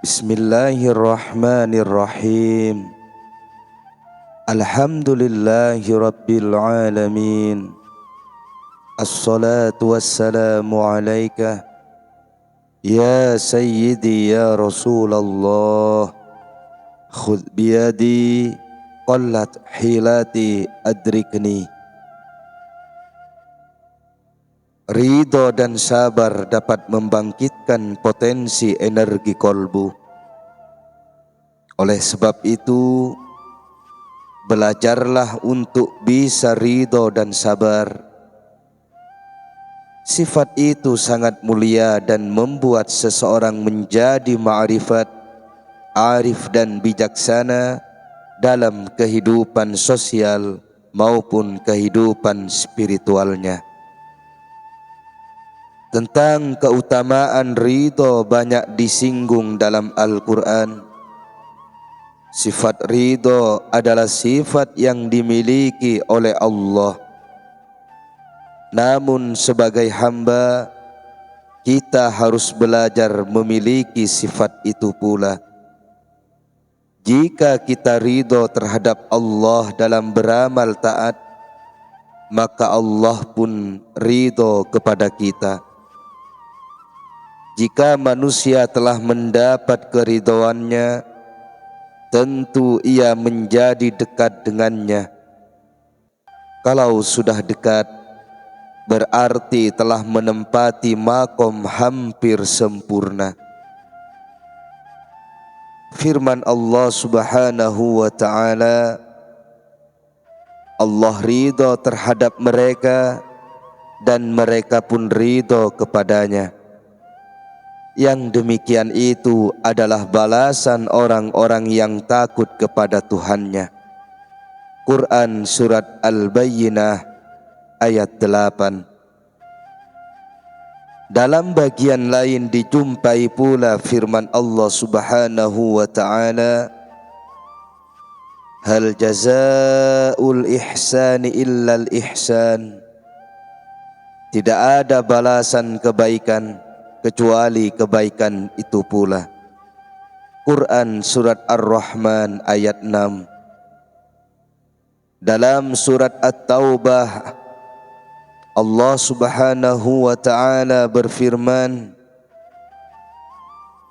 Bismillahirrahmanirrahim. Alhamdulillahi rabbil alamin. Assalatu wassalamu alaika ya sayyidi ya Rasulullah. Khudh biyadi qallat hilati adrikni. Ridho dan sabar dapat membangkitkan potensi energi kolbu. Oleh sebab itu, belajarlah untuk bisa ridho dan sabar. Sifat itu sangat mulia dan membuat seseorang menjadi ma'rifat, arif dan bijaksana dalam kehidupan sosial maupun kehidupan spiritualnya. Tentang keutamaan ridho banyak disinggung dalam Al-Quran. Sifat ridho adalah sifat yang dimiliki oleh Allah. Namun sebagai hamba, kita harus belajar memiliki sifat itu pula. Jika kita ridho terhadap Allah dalam beramal taat, maka Allah pun ridho kepada kita. Jika manusia telah mendapat keridhoannya, tentu ia menjadi dekat dengannya. Kalau sudah dekat, berarti telah menempati makom hampir sempurna. Firman Allah Subhanahu wa ta'ala, Allah ridho terhadap mereka dan mereka pun ridho kepadanya. Yang demikian itu adalah balasan orang-orang yang takut kepada Tuhannya. Quran Surat Al-Bayyinah ayat 8. Dalam bagian lain dijumpai pula firman Allah Subhanahu wa ta'ala, Hal jazaa'ul ihsani illal ihsan. Tidak ada balasan kebaikan kecuali kebaikan itu pula. Quran Surat Ar-Rahman ayat 6. Dalam Surat At-Taubah, Allah Subhanahu wa ta'ala berfirman,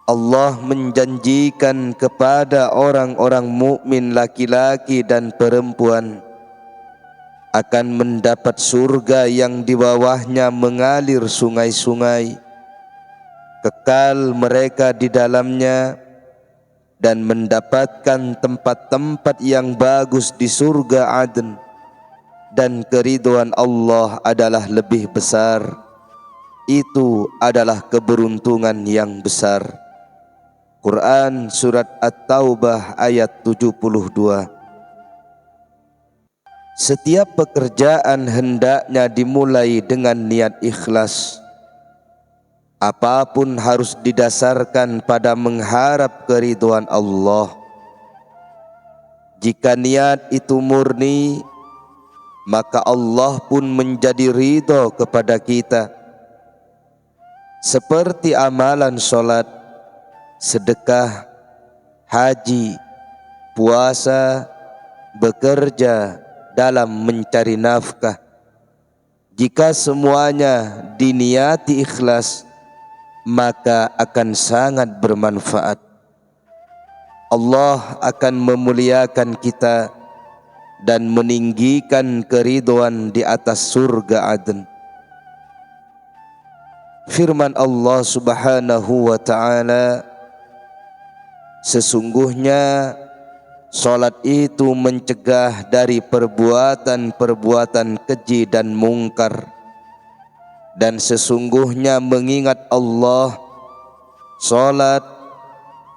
Allah menjanjikan kepada orang-orang mukmin laki-laki dan perempuan akan mendapat surga yang di bawahnya mengalir sungai-sungai. Kekal mereka di dalamnya dan mendapatkan tempat-tempat yang bagus di surga Aden, dan keridhaan Allah adalah lebih besar. Itu adalah keberuntungan yang besar. Quran Surat At-Taubah ayat 72. Setiap pekerjaan hendaknya dimulai dengan niat ikhlas. Apapun harus didasarkan pada mengharap keridhaan Allah. Jika niat itu murni, maka Allah pun menjadi ridho kepada kita. Seperti amalan sholat, sedekah, haji, puasa, bekerja dalam mencari nafkah. Jika semuanya diniati ikhlas, maka akan sangat bermanfaat. Allah akan memuliakan kita dan meninggikan keridhaan di atas surga Aden. Firman Allah Subhanahu wa ta'ala, sesungguhnya salat itu mencegah dari perbuatan-perbuatan keji dan mungkar. Dan sesungguhnya mengingat Allah, salat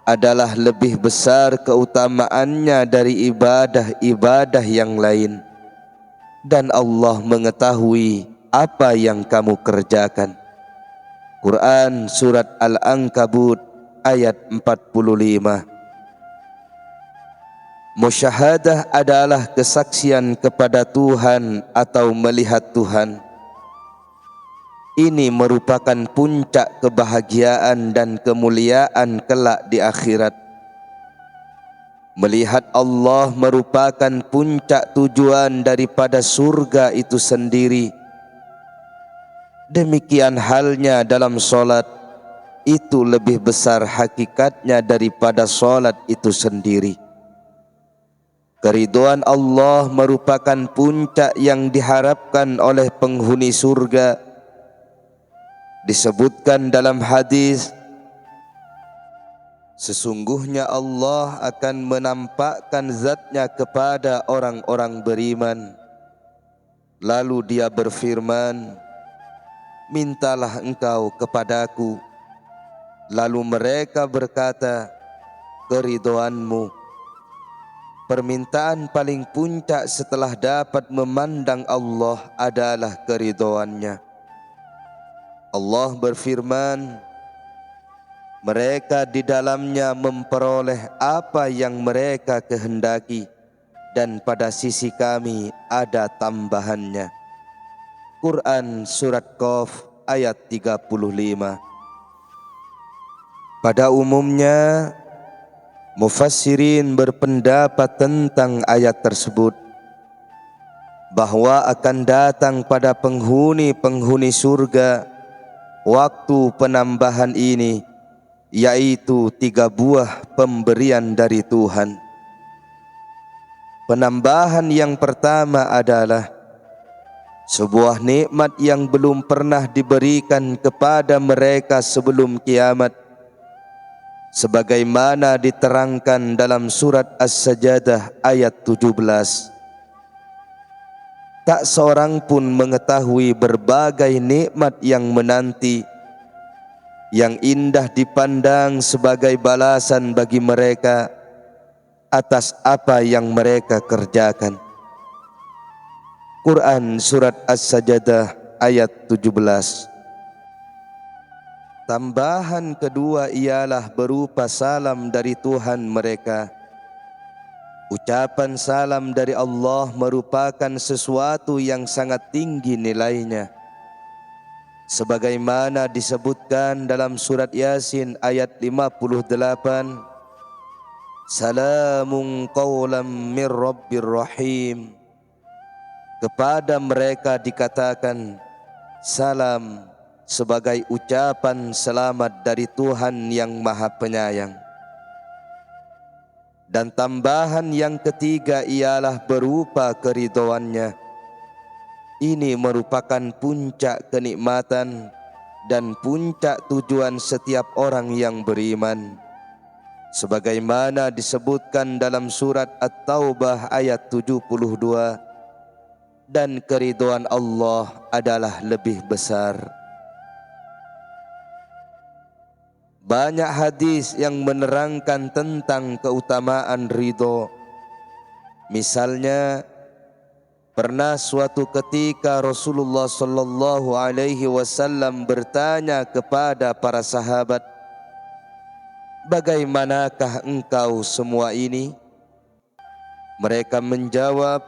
adalah lebih besar keutamaannya dari ibadah-ibadah yang lain. Dan Allah mengetahui apa yang kamu kerjakan. Quran Surat Al-Ankabut ayat 45. Musyahadah adalah kesaksian kepada Tuhan atau melihat Tuhan. Ini merupakan puncak kebahagiaan dan kemuliaan kelak di akhirat. Melihat Allah merupakan puncak tujuan daripada surga itu sendiri. Demikian halnya dalam solat, itu lebih besar hakikatnya daripada solat itu sendiri. Keridhaan Allah merupakan puncak yang diharapkan oleh penghuni surga. Disebutkan dalam hadis, sesungguhnya Allah akan menampakkan zatnya kepada orang-orang beriman. Lalu dia berfirman, mintalah engkau kepadaku. Lalu mereka berkata, keridhaanmu. Permintaan paling puncak setelah dapat memandang Allah adalah keridhaannya. Allah berfirman, mereka di dalamnya memperoleh apa yang mereka kehendaki, dan pada sisi kami ada tambahannya. Quran Surat Qaf ayat 35. Pada umumnya, mufassirin berpendapat tentang ayat tersebut bahwa akan datang pada penghuni-penghuni surga waktu penambahan ini, yaitu 3 buah pemberian dari Tuhan. Penambahan yang pertama adalah sebuah nikmat yang belum pernah diberikan kepada mereka sebelum kiamat, sebagaimana diterangkan dalam surat As-Sajadah ayat 17. Tak seorang pun mengetahui berbagai nikmat yang menanti, yang indah dipandang sebagai balasan bagi mereka atas apa yang mereka kerjakan. Quran Surat As-Sajadah ayat 17. Tambahan kedua ialah berupa salam dari Tuhan mereka. Ucapan salam dari Allah merupakan sesuatu yang sangat tinggi nilainya, sebagaimana disebutkan dalam surat Yasin ayat 58, salamun qawlam mir rabbir rahim. Kepada mereka dikatakan salam sebagai ucapan selamat dari Tuhan yang Maha Penyayang. Dan tambahan yang ketiga ialah berupa keridhaannya. Ini merupakan puncak kenikmatan dan puncak tujuan setiap orang yang beriman, sebagaimana disebutkan dalam surat At-Taubah ayat 72, dan keridhaan Allah adalah lebih besar. Banyak hadis yang menerangkan tentang keutamaan ridho. Misalnya, pernah suatu ketika Rasulullah sallallahu alaihi wasallam bertanya kepada para sahabat, bagaimanakah engkau semua ini? Mereka menjawab,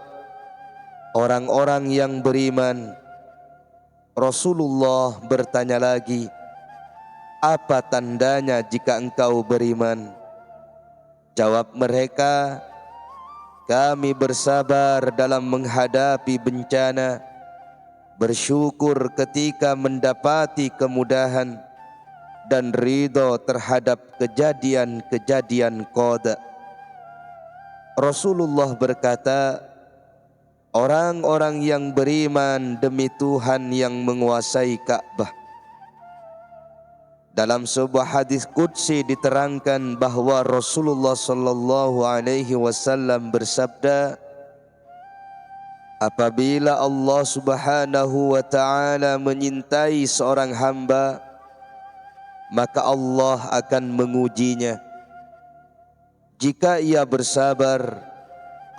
orang-orang yang beriman. Rasulullah bertanya lagi, apa tandanya jika engkau beriman? Jawab mereka, kami bersabar dalam menghadapi bencana, bersyukur ketika mendapati kemudahan, dan ridho terhadap kejadian-kejadian qada. Rasulullah berkata, orang-orang yang beriman demi Tuhan yang menguasai Ka'bah. Dalam sebuah hadis qudsi diterangkan bahwa Rasulullah sallallahu alaihi wasallam bersabda, apabila Allah Subhanahu wa taala menyintai seorang hamba, maka Allah akan mengujinya. Jika ia bersabar,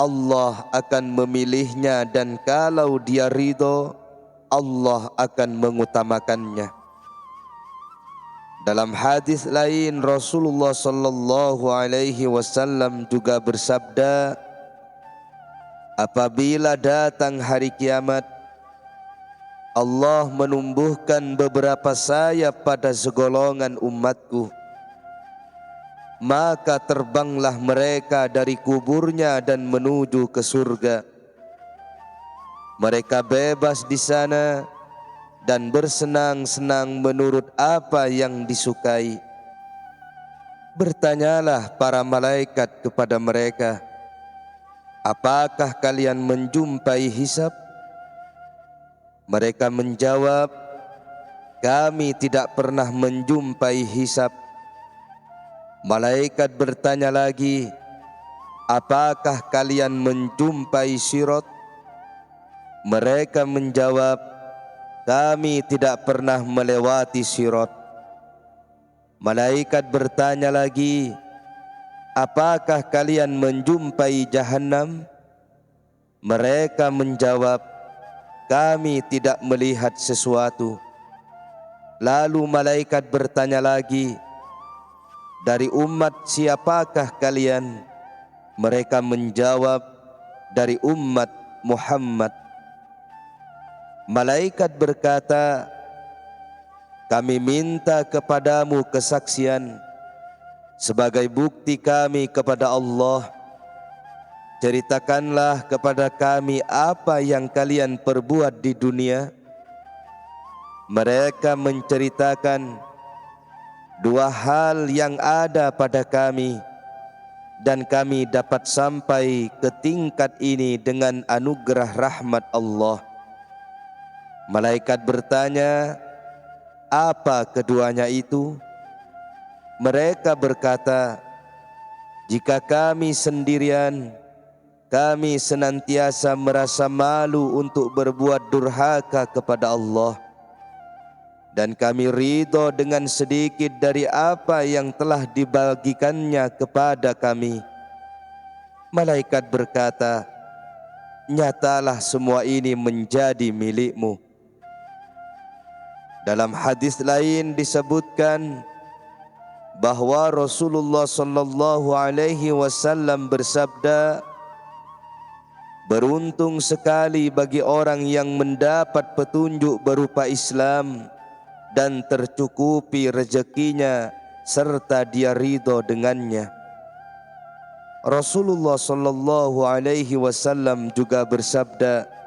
Allah akan memilihnya, dan kalau dia ridho, Allah akan mengutamakannya. Dalam hadis lain Rasulullah sallallahu alaihi wasallam juga bersabda, apabila datang hari kiamat, Allah menumbuhkan beberapa sayap pada segolongan umatku, maka terbanglah mereka dari kuburnya dan menuju ke surga. Mereka bebas di sana dan bersenang-senang menurut apa yang disukai. Bertanyalah para malaikat kepada mereka, apakah kalian menjumpai hisab? Mereka menjawab, kami tidak pernah menjumpai hisab. Malaikat bertanya lagi, apakah kalian menjumpai sirat? Mereka menjawab, kami tidak pernah melewati sirat. Malaikat bertanya lagi, apakah kalian menjumpai jahannam? Mereka menjawab, kami tidak melihat sesuatu. Lalu malaikat bertanya lagi, dari umat siapakah kalian? Mereka menjawab, dari umat Muhammad. Malaikat berkata, kami minta kepadamu kesaksian sebagai bukti kami kepada Allah. Ceritakanlah kepada kami apa yang kalian perbuat di dunia. Mereka menceritakan dua hal yang ada pada kami, dan kami dapat sampai ke tingkat ini dengan anugerah rahmat Allah. Malaikat bertanya, apa keduanya itu? Mereka berkata, jika kami sendirian, kami senantiasa merasa malu untuk berbuat durhaka kepada Allah, dan kami ridho dengan sedikit dari apa yang telah dibagikannya kepada kami. Malaikat berkata, nyatalah semua ini menjadi milikmu. Dalam hadis lain disebutkan bahwa Rasulullah sallallahu alaihi wasallam bersabda, beruntung sekali bagi orang yang mendapat petunjuk berupa Islam dan tercukupi rezekinya serta dia ridho dengannya. Rasulullah sallallahu alaihi wasallam juga bersabda,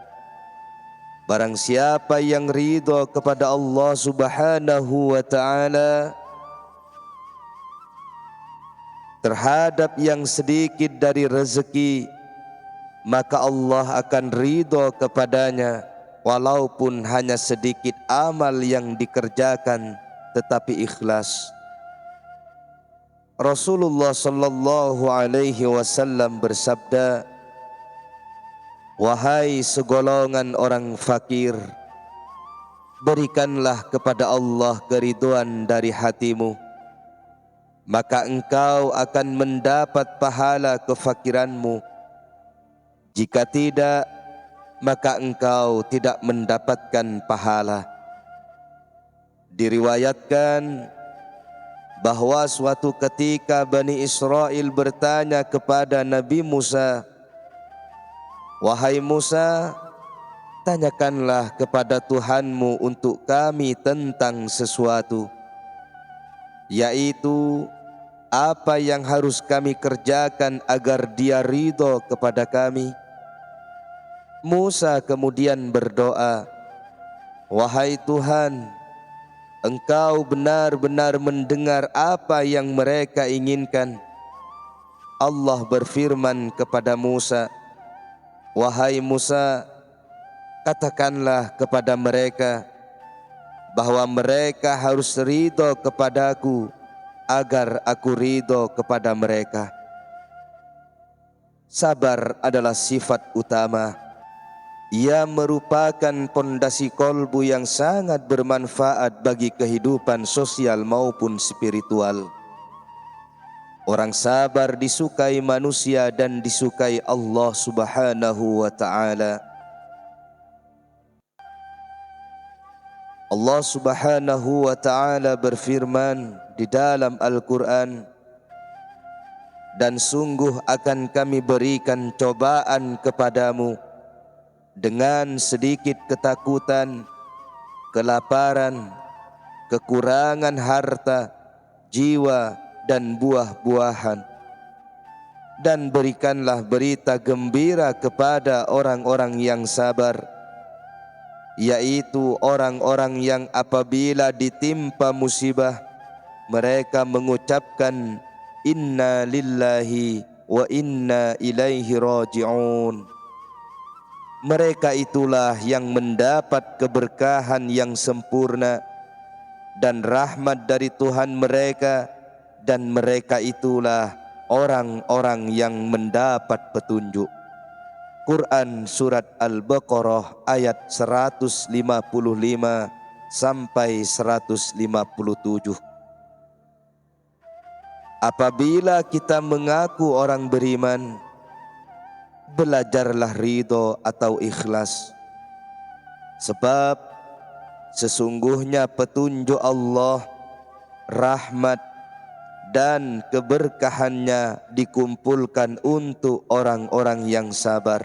barang siapa yang ridho kepada Allah Subhanahu wa taala terhadap yang sedikit dari rezeki, maka Allah akan ridho kepadanya walaupun hanya sedikit amal yang dikerjakan tetapi ikhlas. Rasulullah sallallahu alaihi wasallam bersabda, wahai segolongan orang fakir, berikanlah kepada Allah keridhaan dari hatimu, maka engkau akan mendapat pahala kefakiranmu. Jika tidak, maka engkau tidak mendapatkan pahala. Diriwayatkan bahwa suatu ketika Bani Israel bertanya kepada Nabi Musa, wahai Musa, tanyakanlah kepada Tuhanmu untuk kami tentang sesuatu, yaitu apa yang harus kami kerjakan agar dia ridho kepada kami. Musa kemudian berdoa, wahai Tuhan, Engkau benar-benar mendengar apa yang mereka inginkan. Allah berfirman kepada Musa, wahai Musa, katakanlah kepada mereka bahwa mereka harus ridho kepadaku agar aku ridho kepada mereka. Sabar adalah sifat utama. Ia merupakan pondasi kolbu yang sangat bermanfaat bagi kehidupan sosial maupun spiritual. Orang sabar disukai manusia dan disukai Allah Subhanahu wa ta'ala. Allah Subhanahu wa ta'ala berfirman di dalam Al-Quran, dan sungguh akan kami berikan cobaan kepadamu dengan sedikit ketakutan kelaparan, kekurangan harta, jiwa, dan buah-buahan. Dan berikanlah berita gembira kepada orang-orang yang sabar, yaitu orang-orang yang apabila ditimpa musibah, mereka mengucapkan inna lillahi wa inna ilaihi raji'un. Mereka itulah yang mendapat keberkahan yang sempurna dan rahmat dari Tuhan mereka, dan mereka itulah orang-orang yang mendapat petunjuk. Quran Surat Al-Baqarah ayat 155 sampai 157. Apabila kita mengaku orang beriman, belajarlah ridho atau ikhlas, sebab sesungguhnya petunjuk Allah, rahmat dan keberkahannya dikumpulkan untuk orang-orang yang sabar.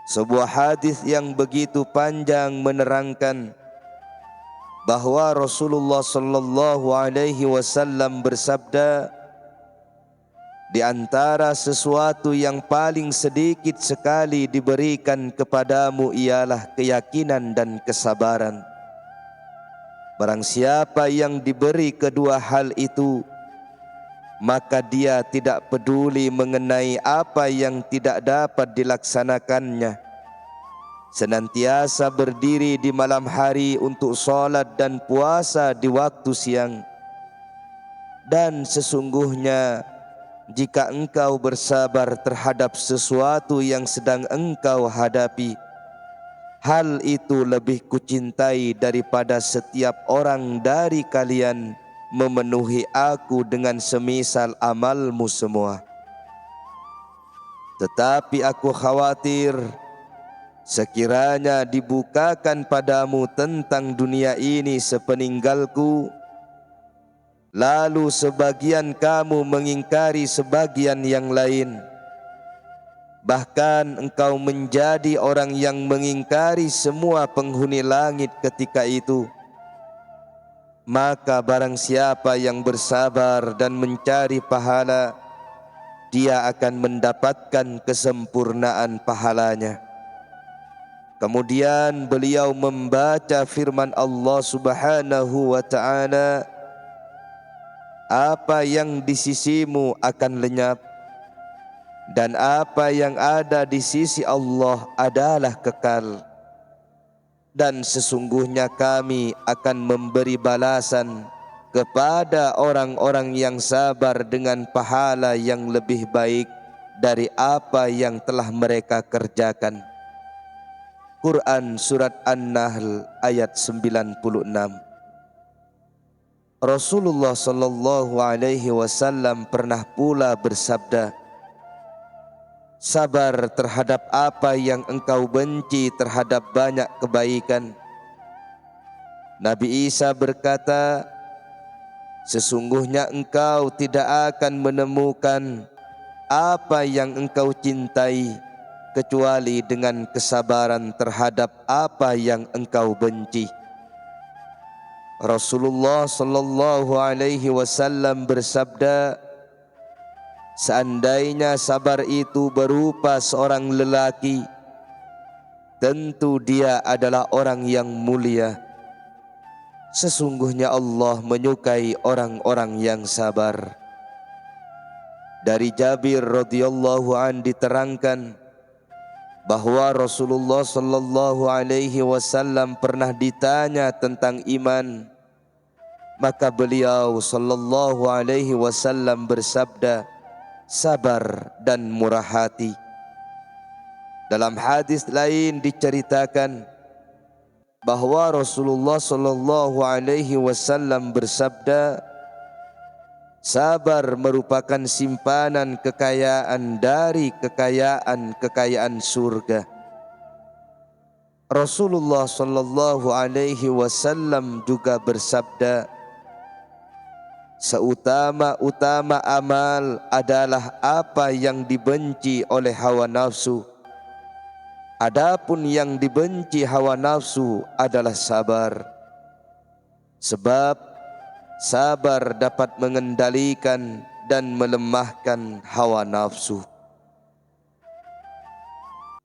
Sebuah hadis yang begitu panjang menerangkan bahwa Rasulullah sallallahu alaihi wasallam bersabda, di antara sesuatu yang paling sedikit sekali diberikan kepadamu ialah keyakinan dan kesabaran. Barang siapa yang diberi kedua hal itu, maka dia tidak peduli mengenai apa yang tidak dapat dilaksanakannya. Senantiasa berdiri di malam hari untuk salat dan puasa di waktu siang. Dan sesungguhnya jika engkau bersabar terhadap sesuatu yang sedang engkau hadapi, hal itu lebih kucintai daripada setiap orang dari kalian memenuhi aku dengan semisal amalmu semua. Tetapi aku khawatir sekiranya dibukakan padamu tentang dunia ini sepeninggalku, lalu sebagian kamu mengingkari sebagian yang lain, bahkan engkau menjadi orang yang mengingkari semua penghuni langit ketika itu, maka barang siapa yang bersabar dan mencari pahala, dia akan mendapatkan kesempurnaan pahalanya. Kemudian beliau membaca firman Allah Subhanahu wa ta'ala, apa yang di sisimu akan lenyap, dan apa yang ada di sisi Allah adalah kekal. Dan sesungguhnya kami akan memberi balasan kepada orang-orang yang sabar dengan pahala yang lebih baik dari apa yang telah mereka kerjakan. Quran Surat An-Nahl ayat 96. Rasulullah sallallahu alaihi wasallam pernah pula bersabda, sabar terhadap apa yang engkau benci terhadap banyak kebaikan. Nabi Isa berkata, sesungguhnya engkau tidak akan menemukan apa yang engkau cintai kecuali dengan kesabaran terhadap apa yang engkau benci. Rasulullah sallallahu alaihi wasallam bersabda, seandainya sabar itu berupa seorang lelaki, tentu dia adalah orang yang mulia. Sesungguhnya Allah menyukai orang-orang yang sabar. Dari Jabir radhiyallahu an diterangkan bahwa Rasulullah sallallahu alaihi wasallam pernah ditanya tentang iman, maka beliau sallallahu alaihi wasallam bersabda, sabar dan murah hati. Dalam hadis lain diceritakan bahwa Rasulullah sallallahu alaihi wasallam bersabda, sabar merupakan simpanan kekayaan dari kekayaan surga. Rasulullah sallallahu alaihi wasallam juga bersabda, seutama-utama amal adalah apa yang dibenci oleh hawa nafsu, Adapun yang dibenci hawa nafsu adalah sabar. Sebab sabar dapat mengendalikan dan melemahkan hawa nafsu.